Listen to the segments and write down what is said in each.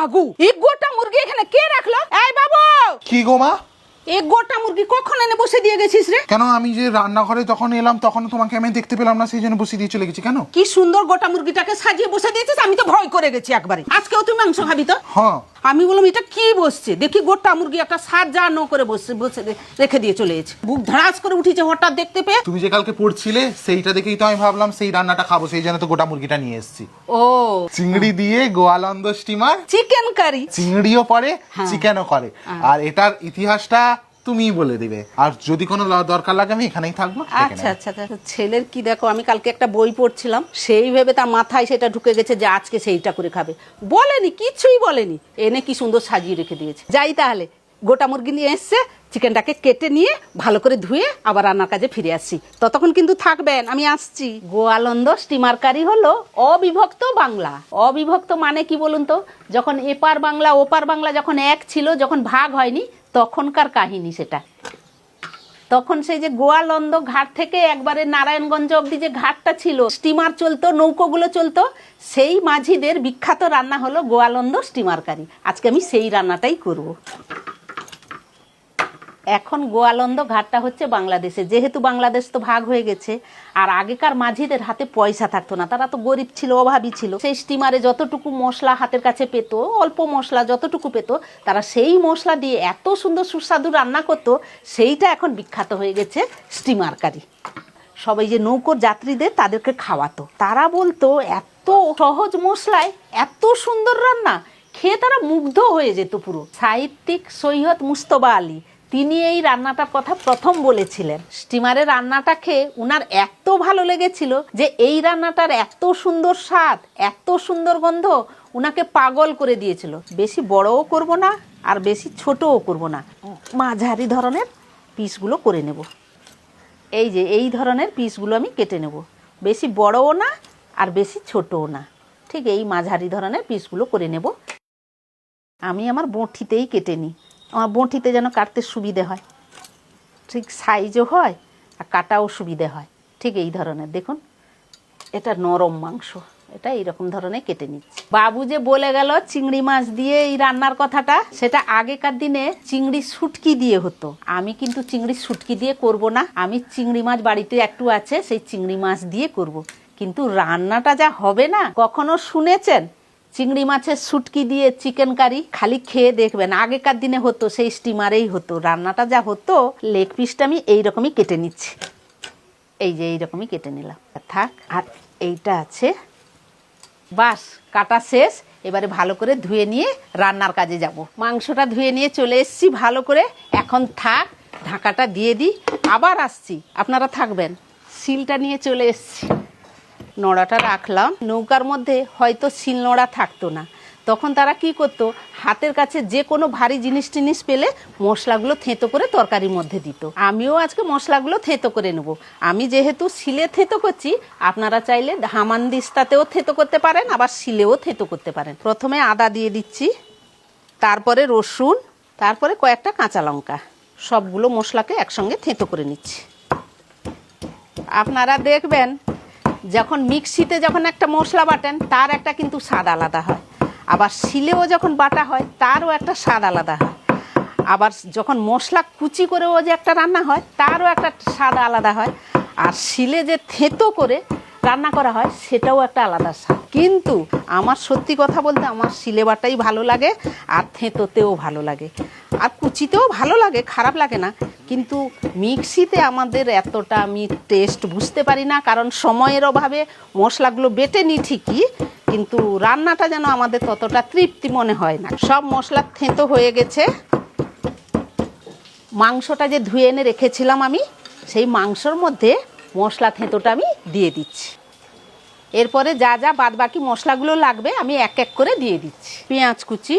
আগু, এই গোটা মুরগি এখানে কে রাখলো? এই বাবু, কি গো মা? এই গোটা মুরগি কখন এনে বসে দিয়ে গেছিস রে? কেন, আমি যে রান্নাঘরে যখন এলাম তখন তোমাকে আমি দেখতে পেলাম না, সেই জন্য বসে দিয়ে চলে গেছি। কেন? কি সুন্দর গোটা মুরগিটাকে সাজিয়ে বসে দিয়েছিস, আমি তো ভয় করে গেছি একবারে। আজকেও তুই মাংস খাবি তো? হ্যাঁ। আমি বললাম এটা কি বসছে, দেখি গোটা মুরগি একটা সাজানো করে বসে বসে রেখে দিয়ে চলে গেছে। বুক ধড়াস করে উঠেছে হঠাৎ দেখতে পেয়ে। তুমি যে কালকে পড়ছিলে সেইটা দেখেই তো আমি ভাবলাম সেই রান্নাটা খাবো, সেই জন্য তো গোটা মুরগিটা নিয়ে এসেছি। ও, চিংড়ি দিয়ে গোয়ালন্দ স্টিমার, চিকেন কারি। চিংড়িও পরে হ্যাঁ। চিকেনও করে। আর এটার ইতিহাসটা তুমিই বলে দিবে, আর যদি কোনো দরকার লাগে আমি এখানেই থাকবো। আচ্ছা আচ্ছা আচ্ছা। ছেলের কি দেখো, আমি কালকে একটা বই পড়ছিলাম, সেই ভেবে তার মাথায় সেটা ঢুকে গেছে যে আজকে সেইটা করে খাবে। বলেনি, কিছুই বলেনি, এনে কি সুন্দর সাজিয়ে রেখে দিয়েছে। যাই তাহলে, গোটা মুরগি নিয়ে এসছে, চিকেনটাকে কেটে নিয়ে ভালো করে ধুয়ে আবার রান্নার কাজে ফিরে আসছি। ততক্ষণ কিন্তু থাকবেন, আমি আসছি। গোয়ালন্দ স্টিমার কারি হলো অবিভক্ত বাংলা। অবিভক্ত মানে কি বলুন তো? যখন এপার বাংলা ওপার বাংলা যখন এক ছিল, যখন ভাগ হয়নি, তখনকার কাহিনী সেটা। তখন সেই যে গোয়ালন্দ ঘাট থেকে একবারে নারায়ণগঞ্জ অবধি যে ঘাটটা ছিল, স্টিমার চলতো, নৌকোগুলো চলতো, সেই মাঝিদের বিখ্যাত রান্না হলো গোয়ালন্দ স্টিমার কারি। আজকে আমি সেই রান্নাটাই করব। এখন গোয়ালন্দ ঘাটটা হচ্ছে বাংলাদেশে, যেহেতু বাংলাদেশ তো ভাগ হয়ে গেছে। আর আগেকার মাঝিদের হাতে পয়সা থাকতো না, তারা তো গরিব ছিল, অভাবী ছিল। সেই স্টিমারে যতটুকু মশলা হাতের কাছে পেত, অল্প মশলা যতটুকু পেত, তারা সেই মশলা দিয়ে এত সুন্দর সুস্বাদু রান্না করতো, সেইটা এখন বিখ্যাত হয়ে গেছে স্টিমার কারি। সবাই যে নৌকোর যাত্রীদের তাদেরকে খাওয়াতো, তারা বলতো এত সহজ মশলায় এত সুন্দর রান্না, খেয়ে তারা মুগ্ধ হয়ে যেত পুরো। সাহিত্যিক সৈয়দ মুস্তফা আলী, তিনি এই রান্নাটার কথা প্রথম বলেছিলেন। স্টিমারের রান্নাটা খেয়ে উনার এত ভালো লেগেছিল যে এই রান্নাটার এত সুন্দর স্বাদ, এত সুন্দর গন্ধ উনাকে পাগল করে দিয়েছিল। বেশি বড়ও করব না, আর বেশি ছোটও করব না, মাঝারি ধরনের পিসগুলো করে নেব। এই যে এই ধরনের পিসগুলো আমি কেটে নেব, বেশি বড়ও না আর বেশি ছোটও না, ঠিক এই মাঝারি ধরনের পিসগুলো করে নেব। আমি আমার বঁঠিতেই কেটে নিই, আমার বঁঠিতে যেন কাটতে সুবিধে হয়, ঠিক সাইজও হয় আর কাটাও সুবিধে হয়। ঠিক এই ধরনের, দেখুন এটা নরম মাংস, এটা এইরকম ধরনের কেটে নিচ্ছি। বাবু যে বলে গেল চিংড়ি মাছ দিয়ে এই রান্নার কথাটা, সেটা আগেকার দিনে চিংড়ি শুটকি দিয়ে হতো। আমি কিন্তু চিংড়ি শুটকি দিয়ে করব না, আমি চিংড়ি মাছ বাড়িতে একটু আছে, সেই চিংড়ি মাছ দিয়ে করব। কিন্তু রান্নাটা যা হবে না, কখনো শুনেছেন চিংড়ি মাছের শুটকি দিয়ে চিকেন কারি? খালি খেয়ে দেখবেন, আগেকার দিনে হতো, সেই স্টিমারেই হতো। রান্নাটা যা হতো, লেগ পিসটা আমি এইরকমই কেটে নিচ্ছি, এই যে এইরকমই কেটে নিলাম, থাক। আর এইটা আছে, বাস কাটা শেষ। এবারে ভালো করে ধুয়ে নিয়ে রান্নার কাজে যাব। মাংসটা ধুয়ে নিয়ে চলে এসেছি ভালো করে, এখন থাক, ঢাকাটা দিয়ে দিই, আবার আসছি, আপনারা থাকবেন। শিলটা নিয়ে চলে এসেছি, নোড়াটা রাখলাম। নৌকার মধ্যে হয়তো শিল নোড়া থাকতো না, তখন তারা কি করতো, হাতের কাছে যে কোনো ভারী জিনিস টিনিস পেলে মশলাগুলো থেঁতো করে তরকারির মধ্যে দিত। আমিও আজকে মশলাগুলো থেঁতো করে নেব। আমি যেহেতু শিলে থেঁতো করছি, আপনারা চাইলে হামানদিস্তাতেও থেঁতো করতে পারেন, আবার শিলেও থেঁতো করতে পারেন। প্রথমে আদা দিয়ে দিচ্ছি, তারপরে রসুন, তারপরে কয়েকটা কাঁচা লঙ্কা, সবগুলো মশলাকে একসঙ্গে থেঁতো করে নিচ্ছি। আপনারা দেখবেন যখন মিক্সিতে যখন একটা মশলা বাটেন, তার একটা কিন্তু স্বাদ আলাদা হয়, আবার শিলেও যখন বাটা হয় তারও একটা স্বাদ আলাদা হয়, আবার যখন মশলা কুচি করেও যে একটা রান্না হয় তারও একটা স্বাদ আলাদা হয়, আর শিলে যে থেঁতো করে রান্না করা হয় সেটাও একটা আলাদা স্বাদ। কিন্তু আমার সত্যি কথা বলতে আমার শিলে বাটাই ভালো লাগে, আর থেঁতোতেও ভালো লাগে, আর কুচিতেও ভালো লাগে, খারাপ লাগে না। কিন্তু মিক্সিতে আমাদের এতটা আমি টেস্ট বুঝতে পারি না, কারণ সময়ের অভাবে মশলাগুলো বেটে নিই ঠিকই, কিন্তু রান্নাটা যেন আমাদের ততটা তৃপ্তি মনে হয় না। সব মশলা থেঁতো হয়ে গেছে। মাংসটা যে ধুয়ে এনে রেখেছিলাম আমি, সেই মাংসর মধ্যে মশলা থেঁতোটা আমি দিয়ে দিচ্ছি। এরপরে যা যা বাদবাকি মশলাগুলো লাগবে আমি এক এক করে দিয়ে দিচ্ছি। পেঁয়াজ কুচি,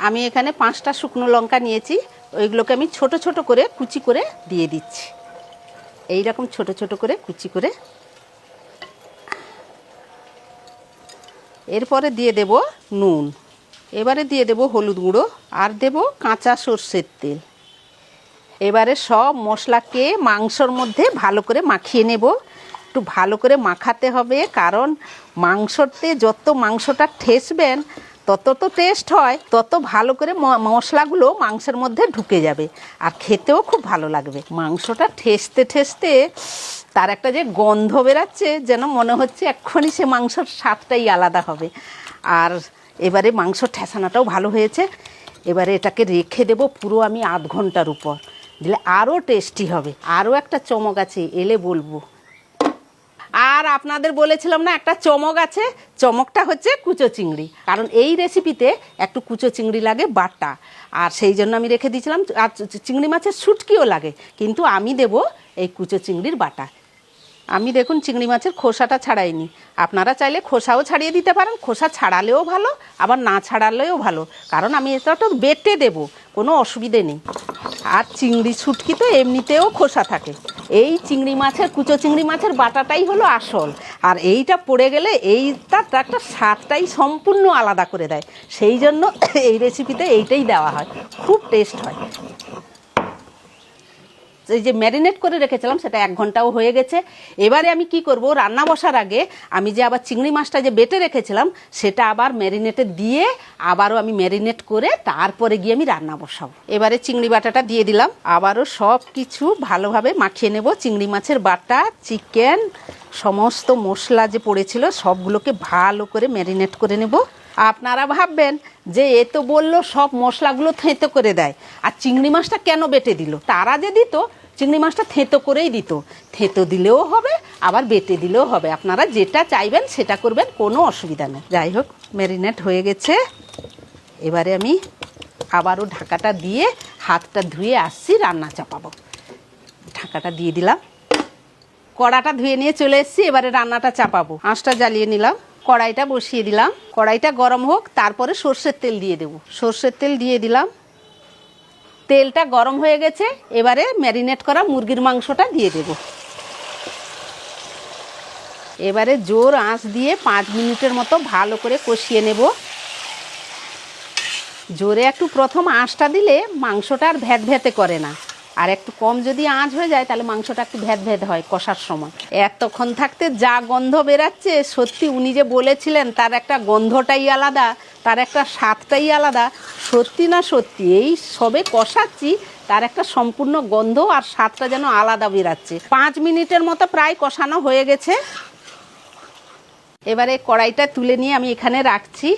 আমি এখানে 5টা শুকনো লঙ্কা নিয়েছি, ওইগুলোকে আমি ছোট ছোট করে কুচি করে দিয়ে দিচ্ছি, এই রকম ছোট ছোট করে কুচি করে। এরপরে দিয়ে দেব নুন, এবারে দিয়ে দেব হলুদ গুঁড়ো, আর দেব কাঁচা সর্ষের তেল। এবারে সব মশলাকে মাংসর মধ্যে ভালো করে মাখিয়ে নেব। একটু ভালো করে মাখাতে হবে, কারণ মাংসতে যত মাংসটা ঠেসবেন তত তো টেস্ট হয়, তত ভালো করে মশলাগুলো মাংসের মধ্যে ঢুকে যাবে আর খেতেও খুব ভালো লাগবে। মাংসটা ঠেসতে ঠেসতে তার একটা যে গন্ধ বেরাচ্ছে, যেন মনে হচ্ছে এক্ষুনি সে মাংসর স্বাদটাই আলাদা হবে। আর এবারে মাংস ঠেসানোটাও ভালো হয়েছে। এবারে এটাকে রেখে দেবো পুরো আমি আধ ঘন্টার উপর, দিলে আরও টেস্টি হবে। আরও একটা চমক আছে, এলে বলবো। আর আপনাদের বলেছিলাম না একটা চমক আছে, চমকটা হচ্ছে কুচো চিংড়ি। কারণ এই রেসিপিতে একটু কুচো চিংড়ি লাগে বাটা, আর সেই জন্য আমি রেখে দিয়েছিলাম। আর চিংড়ি মাছের শুটকিও লাগে, কিন্তু আমি দেব এই কুচো চিংড়ির বাটা। আমি দেখুন চিংড়ি মাছের খোসাটা ছাড়াইনি, আপনারা চাইলে খোসাও ছাড়িয়ে দিতে পারেন। খোসা ছাড়ালেও ভালো, আবার না ছাড়ালেও ভালো, কারণ আমি এটা তো বেটে দেব, কোনো অসুবিধে নেই। আর চিংড়ি শুটকি তো এমনিতেও খোসা থাকে। এই চিংড়ি মাছের কুচো চিংড়ি মাছের বাটাটাই হলো আসল, আর এইটা পড়ে গেলে এইটা একটা স্বাদটাই সম্পূর্ণ আলাদা করে দেয়। সেই জন্য এই রেসিপিতে এইটাই দেওয়া হয়, খুব টেস্ট হয়। এই যে ম্যারিনেট করে রেখেছিলাম সেটা 1 ঘন্টাও হয়ে গেছে। এবারে আমি কি করব, রান্না বসার আগে আমি যে আবার চিংড়ি মাছটা যে বেটে রেখেছিলাম সেটা আবার ম্যারিনেটে দিয়ে আবারও আমি ম্যারিনেট করে তারপরে গিয়ে আমি রান্না বসাবো। এবারে চিংড়ি বাটাটা দিয়ে দিলাম, আবারও সব কিছু ভালোভাবে মাখিয়ে নেব। চিংড়ি মাছের বাটা, চিকেন, সমস্ত মশলা যে পড়েছিল সবগুলোকে ভালো করে ম্যারিনেট করে নেব। আপনারা ভাববেন যে এ তো বললো সব মশলাগুলো থেঁতো করে দেয়, আর চিংড়ি মাছটা কেন বেটে দিল? তারা যে দিত চিংড়ি মাছটা থেঁতো করেই দিত, থেঁতো দিলেও হবে আবার বেটে দিলেও হবে, আপনারা যেটা চাইবেন সেটা করবেন, কোনো অসুবিধা নেই। যাই হোক, ম্যারিনেট হয়ে গেছে। এবারে আমি আবারও ঢাকাটা দিয়ে হাতটা ধুয়ে আসছি, রান্না চাপাবো। ঢাকাটা দিয়ে দিলাম, কড়াটা ধুয়ে নিয়ে চলে এসেছি। এবারে রান্নাটা চাপাবো। আঁচটা জ্বালিয়ে নিলাম, কড়াইটা বসিয়ে দিলাম। কড়াইটা গরম হোক, তারপরে সর্ষের তেল দিয়ে দেবো। সর্ষের তেল দিয়ে দিলাম, তেলটা গরম হয়ে গেছে। এবারে ম্যারিনেট করা মুরগির মাংসটা দিয়ে দেব। এবারে জোর আঁচ দিয়ে 5 মিনিটের মতো ভালো করে কষিয়ে নেব। জোরে একটু প্রথম আঁচটা দিলে মাংসটা আর ভ্যাত ভ্যাতে করে না, আর একটু কম যদি আঁচ হয়ে যায় তাহলে মাংসটা একটু ভ্যাত ভ্যাত হয় কষার সময়। এতক্ষণ থাকতে যা গন্ধ বেরাচ্ছে, সত্যি উনি যে বলেছিলেন তার একটা গন্ধটাই আলাদা, তার একটা স্বাদটাই আলাদা। সত্যি না সত্যি, এই সবে কষাচ্ছি, তার একটা সম্পূর্ণ গন্ধ আর স্বাদটা যেন আলাদা বেরাচ্ছে। 5 মিনিটের মতো প্রায় কষানো হয়ে গেছে। এবারে কড়াইটা তুলে নিয়ে আমি এখানে রাখছি।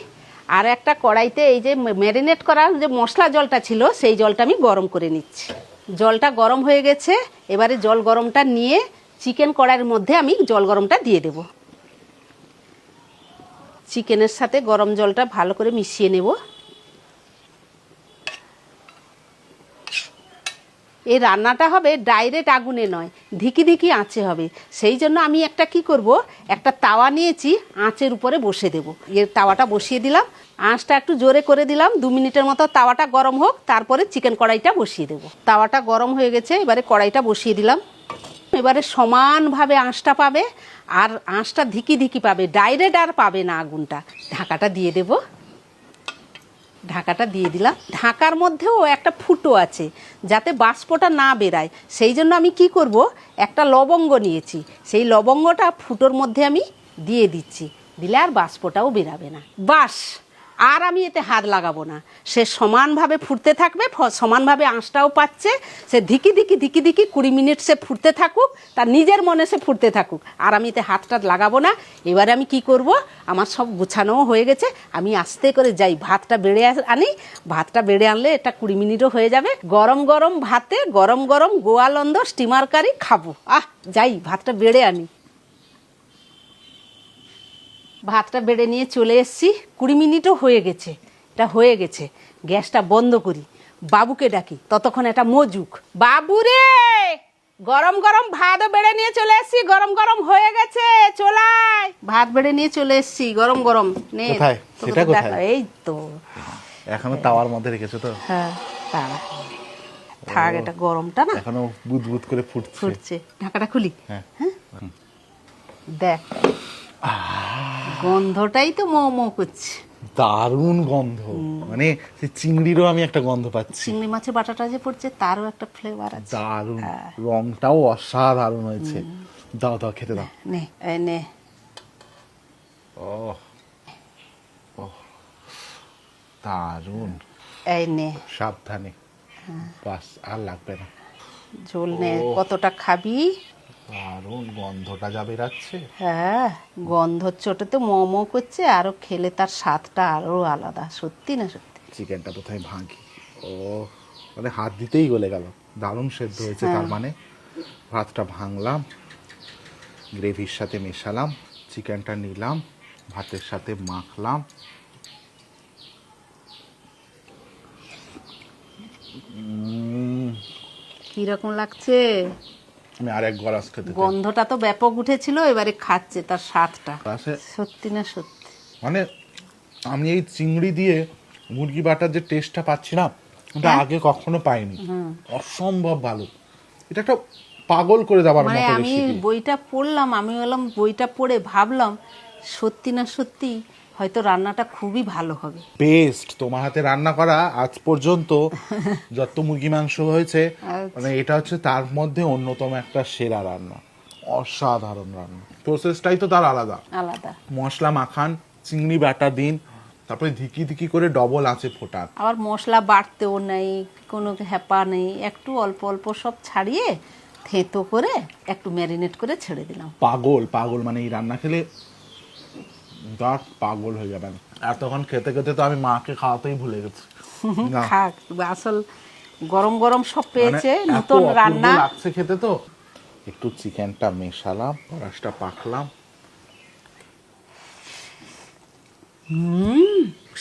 আর একটা কড়াইতে এই যে ম্যারিনেট করার যে মশলা জলটা ছিল সেই জলটা আমি গরম করে নিচ্ছি। জলটা গরম হয়ে গেছে। এবারে জল গরমটা নিয়ে চিকেন কড়াইয়ের মধ্যে আমি জল গরমটা দিয়ে দেব। চিকেনের সাথে গরম জলটা ভালো করে মিশিয়ে নেব। এই রান্নাটা হবে ডাইরেক্ট আগুনে নয়, ধিকি ধিকি আঁচে হবে। সেই জন্য আমি একটা কি করব, একটা তাওয়া নিয়েছি, আঁচের উপরে বসে দেব। এর তাওয়াটা বসিয়ে দিলাম, আঁচটা একটু জোরে করে দিলাম। 2 মিনিটের মতো তাওয়াটা গরম হোক, তারপরে চিকেন কড়াইটা বসিয়ে দেব। তাওয়াটা গরম হয়ে গেছে, এবারে কড়াইটা বসিয়ে দিলাম। এবারে সমানভাবে আঁচটা পাবে, আর আঁচটা ধিকি ধিকি পাবে, ডাইরেক্ট আর পাবে না আগুনটা। ঢাকাটা দিয়ে দেব। ঢাকাটা দিয়ে দিলাম। ঢাকার মধ্যেও একটা ফুটো আছে, যাতে বাষ্পটা না বেরায়। সেই জন্য আমি কি করব, একটা লবঙ্গ নিয়েছি, সেই লবঙ্গটা ফুটোর মধ্যে আমি দিয়ে দিচ্ছি, দিলে আর বাষ্পটাও বেরাবে না। বাস, আর আমি এতে হাত লাগাবো না। সে সমানভাবে ফুটতে থাকবে, সমানভাবে আঁচটাও পাচ্ছে। সে ধিকি ধিকি ধিকি ধিকি 20 মিনিট সে ফুটতে থাকুক, তার নিজের মনে সে ফুটতে থাকুক, আর আমি এতে হাতটা লাগাবো না। এবারে আমি কি করব, আমার সব গুছানোও হয়ে গেছে, আমি আস্তে করে যাই ভাতটা বেড়ে আনি। ভাতটা বেড়ে আনলে এটা 20 মিনিটও হয়ে যাবে। গরম গরম ভাতে গরম গরম গোয়ালন্দ স্টিমার কারি খাবো। যাই ভাতটা বেড়ে আনি। ভাতটা বেড়ে নিয়ে চলে এসেছি, 20 মিনিটও হয়ে গেছে। এটা হয়ে গেছে, গ্যাসটা বন্ধ করি, বাবুকে ডাকি, ততক্ষণ এটা মজুক। বাবু রে, গরম গরম ভাতও বেড়ে নিয়ে চলে এসেছি, গরম গরম হয়ে গেছে, চলাই। ভাত বেড়ে নিয়ে চলে এসেছি, গরম গরম। নে, কোথায়? সেটা কোথায়? এই তো এখনো তাওয়ার মধ্যে রেখেছো তো? হ্যাঁ, তারা থাক, এটা গরমটা না এখনো বুদবুদ করে ফুটছে। ফুটছে। ঢাকাটা খুলি। হ্যাঁ, দেখ, গন্ধটাই তো মো মো করছে। দারুণ গন্ধ, মানে সেই চিংড়িরও আমি একটা গন্ধ পাচ্ছি। চিংড়ি মাছের বাটাটা যে পড়ছে তারও একটা ফ্লেভার আছে। দারুণ, রংটাও অসাধারণ হয়েছে। দাও দাও, খেতে দাও। নে, এই নে। দারুণ। এই নে সাবধানে, বাস আর লাগবে না। ঝোল নে, ও। কতটা খাবি? দারুণ গন্ধটা যা বেরাচ্ছে। হ্যাঁ, গন্ধর চোটে তো মোমো করছে, আরো খেলে তার স্বাদটা আরো আলাদা। সত্যি না সত্যি? চিকেনটা কোথায় ভাঙি। ও, মানে হাত দিতেই গলে গেল। দারুণ সেদ্ধ হয়েছে। তার মানে ভাতটা ভাঙলাম, গ্রেভির সাথে মেশালাম, চিকেনটা নিলাম, ভাতের সাথে মাখলাম। কিরকম লাগছে? আমি আর এক গলাস খেতে চাই। গন্ধটা তো ব্যাপক উঠেছিল, এবারে খাচ্ছে তার স্বাদটা। পাশে সত্যি না সত্যি? মানে আমি এই চিংড়ি দিয়ে মুরগি বাটার যে টেস্টটা পাচ্ছি না, ওটা আগে কখনো পাইনি। অসম্ভব ভালো। এটা একটা পাগল করে দেওয়ার মানে মতো আমি রেসিপি। বইটা পড়লাম, আমি বললাম বইটা পড়ে ভাবলাম সত্যি না সত্যি হয়তো রান্নাটা খুবই ভালো হবে। বেস্ট তোমার হাতে রান্না করা আজ পর্যন্ত যত মুরগি মাংস হয়েছে, মানে এটা হচ্ছে তার মধ্যে অন্যতম একটা সেরা রান্না। অসাধারণ রান্না। প্রসেসটাই তো তার আলাদা। আলাদা। মশলা মাখান, চিংড়ি বাটা দিন, তারপরে ধিকি ধিকি করে ডবল আঁচে ফোটান। আবার মশলা বাড়তেও নেই, কোনো হ্যাপা নেই, একটু অল্প অল্প সব ছাড়িয়ে থেঁতো করে একটু ম্যারিনেট করে ছেড়ে দিলাম। পাগল পাগল, মানে এই রান্না খেলে দাঁত পাগল হয়ে যাবেন। আর তখন খেতে খেতে তো আমি মাকে খাওয়াতেই ভুলে গেছি। না, খাক, আসল গরম গরম সব মানে পেয়েছে, এত নতুন অপূর্ব রান্না। লাগছে খেতে। তো একটু চিকেনটা মেশালাম, পরাশটা পাকলাম।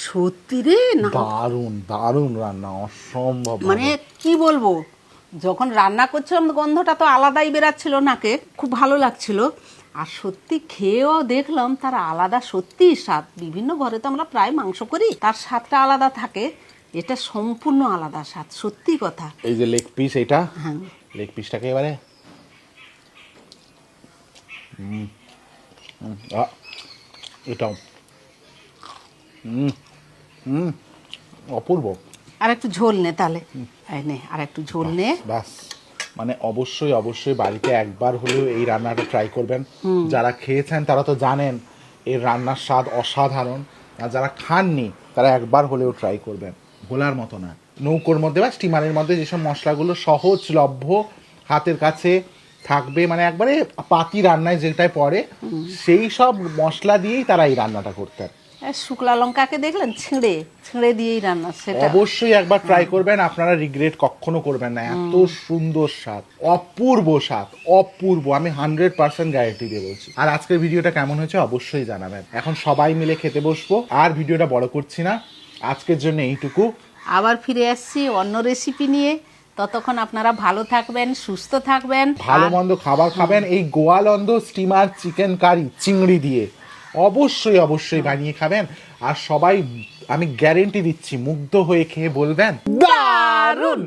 সত্যি রে না, দারুণ দারুণ রান্না, অসম্ভব মানে ভালো। কি বলবো, যখন রান্না করছিলাম গন্ধটা তো আলাদাই বেরাচ্ছিল নাকে, খুব ভালো লাগছিল। আর সত্যি খেয়েও দেখলাম তার আলাদা সত্যি স্বাদ। বিভিন্ন ঘরে তো আমরা প্রায় মাংস করি, তার স্বাদটা আলাদা থাকে, এটা সম্পূর্ণ আলাদা স্বাদ, সত্যি কথা। এই যে লেগ পিস, এটা হ্যাঁ, লেগ পিসটাকে এবারে এটাও অপূর্ব। আর একটু ঝোল নে তাহলে, এই নে আর একটু ঝোল নে। ব্যাস, মানে অবশ্যই অবশ্যই বাড়িতে একবার হলেও এই রান্নাটা ট্রাই করবেন। যারা খেয়েছেন তারা তো জানেন এর রান্নার স্বাদ অসাধারণ, আর যারা খাননি তারা একবার হলেও ট্রাই করবেন। ভোলার মতো না। নৌকোর মধ্যে বা স্টিমারের মধ্যে যেসব মশলাগুলো সহজলভ্য, হাতের কাছে থাকবে, মানে একবারে পাতি রান্নায় যেটাই পড়ে, সেই সব মশলা দিয়েই তারা এই রান্নাটা করতেন। শুকলা লঙ্কাকে দেখলেন ছিঁড়ে ছিঁড়ে দিয়েই রান্না, সেটা অবশ্যই একবার ট্রাই করবেন, আপনারা রিগ্রেট কখনো করবেন না। এত সুন্দর স্বাদ, অপূর্ব স্বাদ, অপূর্ব। আমি 100% গ্যারান্টি দিয়ে বলছি। আর আজকের ভিডিওটা কেমন হয়েছে অবশ্যই জানাবেন। এখন সবাই মিলে খেতে বসবো, আর ভিডিওটা বড় করছি না, আজকের জন্য এইটুকু। আবার ফিরে আসছি অন্য রেসিপি নিয়ে। ততক্ষণ আপনারা ভালো থাকবেন, সুস্থ থাকবেন। ভালো মন্দ খাবার খাবেন। এই গোয়ালন্দ স্টিমার চিকেন কারি চিংড়ি দিয়ে অবশ্যই অবশ্যই বানিয়ে খাবেন। আর সবাই, আমি গ্যারেন্টি দিচ্ছি, মুগ্ধ হয়ে খেয়ে বলবেন দারুণ।